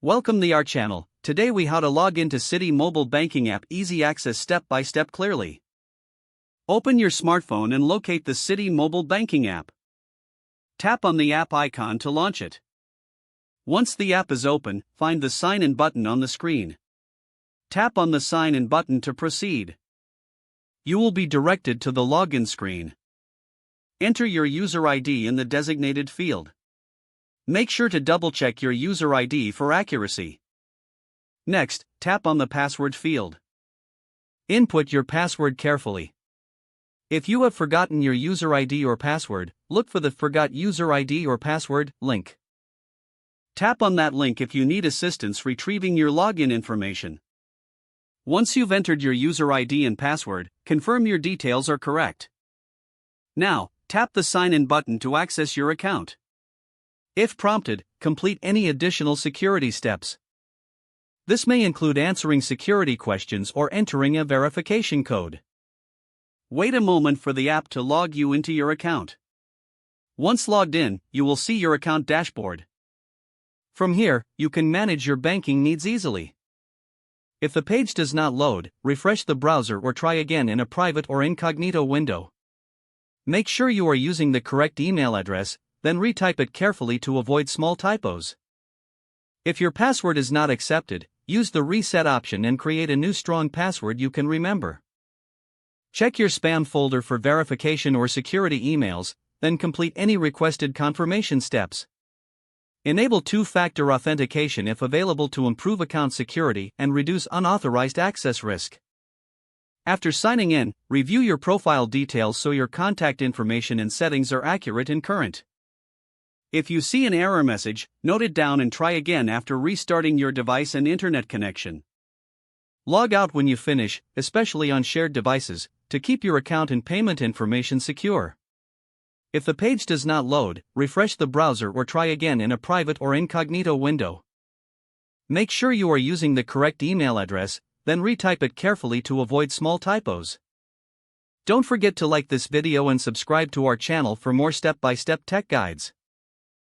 Welcome to our channel. Today we how to log into Citi mobile banking app, easy access step by step clearly. Open your smartphone and locate the Citi mobile banking app. Tap on the app icon to launch it. Once the app is open, find the sign in button on the screen. Tap on the sign in button to proceed. You will be directed to the login screen. Enter your user ID in the designated field. Make sure to double-check your user ID for accuracy. Next, tap on the password field. Input your password carefully. If you have forgotten your user ID or password, look for the Forgot User ID or Password link. Tap on that link if you need assistance retrieving your login information. Once you've entered your user ID and password, confirm your details are correct. Now, tap the Sign In button to access your account. If prompted, complete any additional security steps. This may include answering security questions or entering a verification code. Wait a moment for the app to log you into your account. Once logged in, you will see your account dashboard. From here, you can manage your banking needs easily. If the page does not load, refresh the browser or try again in a private or incognito window. Make sure you are using the correct email address, then retype it carefully to avoid small typos. If your password is not accepted, use the reset option and create a new strong password you can remember. Check your spam folder for verification or security emails, then complete any requested confirmation steps. Enable two-factor authentication if available to improve account security and reduce unauthorized access risk. After signing in, review your profile details so your contact information and settings are accurate and current. If you see an error message, note it down and try again after restarting your device and internet connection. Log out when you finish, especially on shared devices, to keep your account and payment information secure. If the page does not load, refresh the browser or try again in a private or incognito window. Make sure you are using the correct email address, then retype it carefully to avoid small typos. Don't forget to like this video and subscribe to our channel for more step-by-step tech guides.